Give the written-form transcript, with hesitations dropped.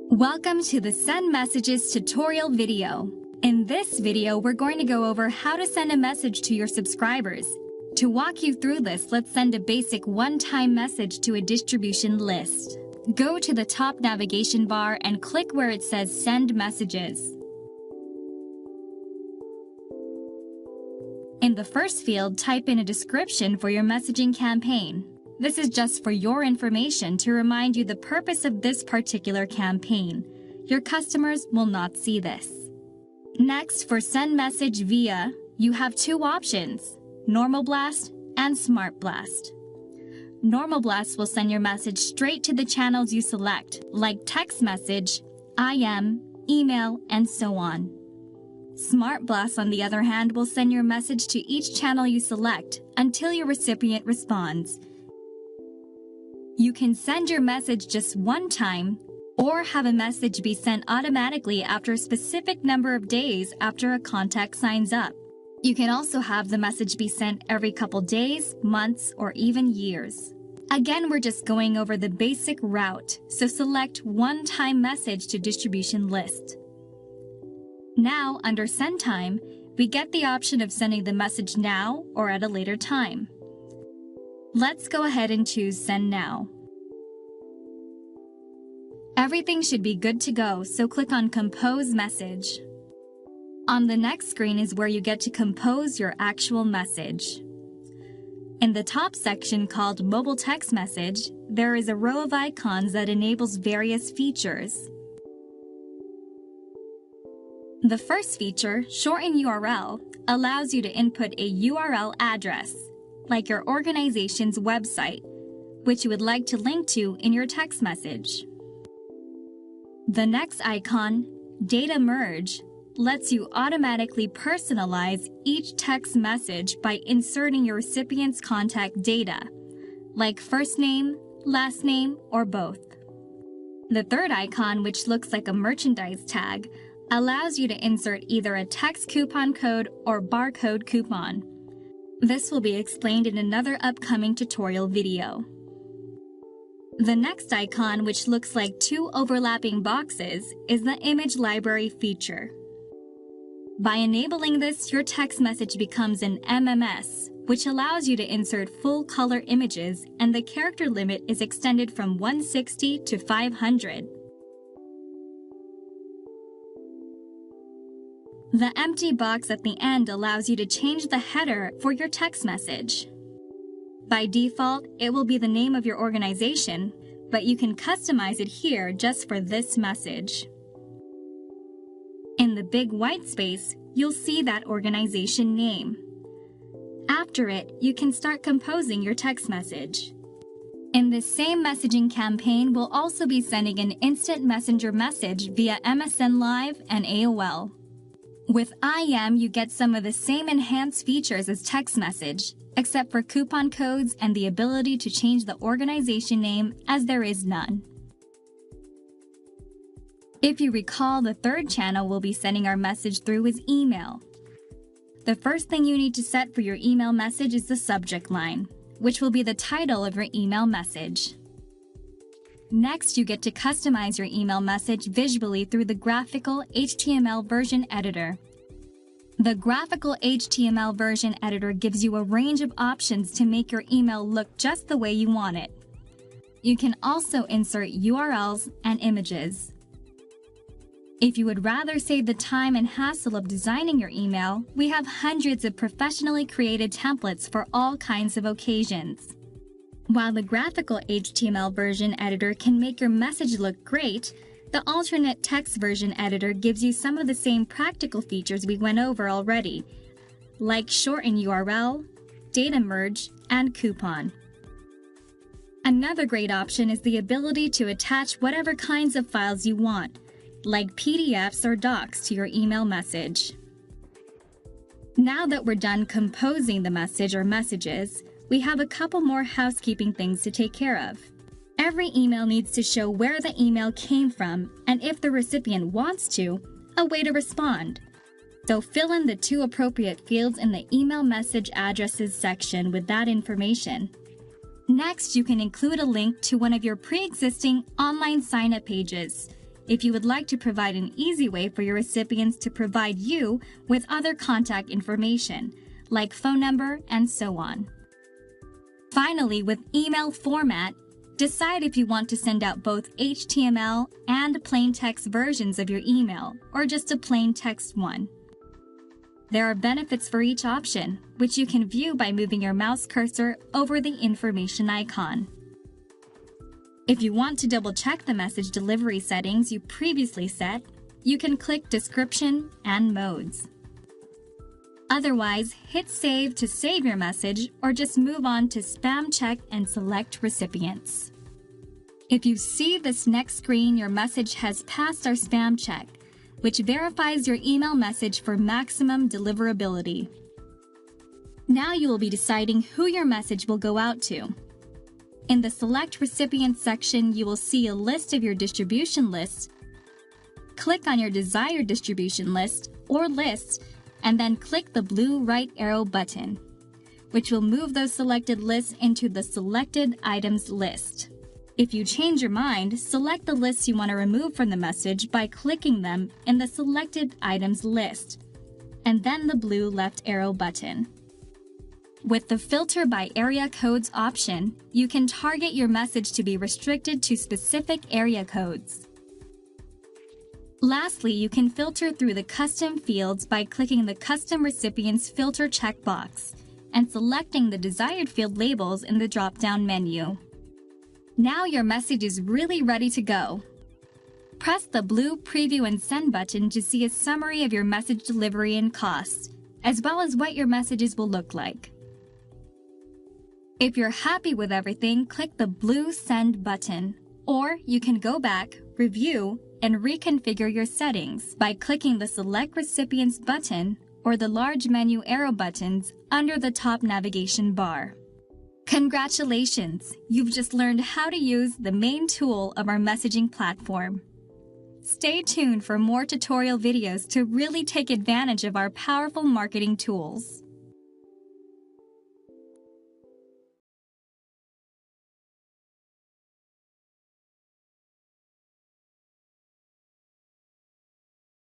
Welcome to the Send Messages tutorial video. In this video, we're going to go over how to send a message to your subscribers. To walk you through this, let's send a basic one-time message to a distribution list. Go to the top navigation bar and click where it says Send Messages. In the first field, type in a description for your messaging campaign. This is just for your information to remind you the purpose of this particular campaign. Your customers will not see this. Next, for Send Message Via, you have two options, Normal Blast and Smart Blast. Normal Blast will send your message straight to the channels you select, like text message, IM, email, and so on. Smart Blast, on the other hand, will send your message to each channel you select until your recipient responds. You can send your message just one time or have a message be sent automatically after a specific number of days after a contact signs up. You can also have the message be sent every couple days, months, or even years. Again, we're just going over the basic route, so select one-time message to distribution list. Now, under Send Time, we get the option of sending the message now or at a later time. Let's go ahead and choose Send Now. Everything should be good to go, so click on Compose Message. On the next screen is where you get to compose your actual message. In the top section called Mobile Text Message, there is a row of icons that enables various features. The first feature, Shorten URL, allows you to input a URL address, like your organization's website, which you would like to link to in your text message. The next icon, Data Merge, lets you automatically personalize each text message by inserting your recipient's contact data, like first name, last name, or both. The third icon, which looks like a merchandise tag, allows you to insert either a text coupon code or barcode coupon. This will be explained in another upcoming tutorial video. The next icon, which looks like two overlapping boxes, is the Image Library feature. By enabling this, your text message becomes an MMS, which allows you to insert full-color images, and the character limit is extended from 160 to 500. The empty box at the end allows you to change the header for your text message. By default, it will be the name of your organization, but you can customize it here just for this message. In the big white space, you'll see that organization name. After it, you can start composing your text message. In this same messaging campaign, we'll also be sending an instant messenger message via MSN Live and AOL. With IM, you get some of the same enhanced features as text message, except for coupon codes and the ability to change the organization name, as there is none. If you recall, the third channel we'll be sending our message through is email. The first thing you need to set for your email message is the subject line, which will be the title of your email message. Next, you get to customize your email message visually through the graphical HTML version editor. The graphical HTML version editor gives you a range of options to make your email look just the way you want it. You can also insert URLs and images. If you would rather save the time and hassle of designing your email, we have hundreds of professionally created templates for all kinds of occasions. While the graphical HTML version editor can make your message look great, the alternate text version editor gives you some of the same practical features we went over already, like Shorten URL, Data Merge, and Coupon. Another great option is the ability to attach whatever kinds of files you want, like PDFs or docs, to your email message. Now that we're done composing the message or messages, we have a couple more housekeeping things to take care of. Every email needs to show where the email came from, and if the recipient wants to, a way to respond. So fill in the two appropriate fields in the email message addresses section with that information. Next, you can include a link to one of your pre-existing online sign-up pages. if you would like to provide an easy way for your recipients to provide you with other contact information, like phone number and so on. Finally, with email format, decide if you want to send out both HTML and plain text versions of your email, or just a plain text one. There are benefits for each option, which you can view by moving your mouse cursor over the information icon. If you want to double-check the message delivery settings you previously set, you can click Description and Modes. Otherwise, hit Save to save your message, or just move on to Spam Check and select Recipients. If you see this next screen, your message has passed our spam check, which verifies your email message for maximum deliverability. Now you will be deciding who your message will go out to. In the Select Recipient section, you will see a list of your distribution lists. Click on your desired distribution list or lists, and then click the blue right arrow button, which will move those selected lists into the Selected Items list. If you change your mind, select the lists you want to remove from the message by clicking them in the Selected Items list, and then the blue left arrow button. With the Filter by Area Codes option, you can target your message to be restricted to specific area codes. Lastly, you can filter through the custom fields by clicking the Custom Recipients Filter checkbox and selecting the desired field labels in the drop-down menu. Now your message is really ready to go. Press the blue Preview and Send button to see a summary of your message delivery and costs, as well as what your messages will look like. If you're happy with everything, click the blue Send button, or you can go back, review, and reconfigure your settings by clicking the Select Recipients button or the large menu arrow buttons under the top navigation bar. Congratulations! You've just learned how to use the main tool of our messaging platform. Stay tuned for more tutorial videos to really take advantage of our powerful marketing tools.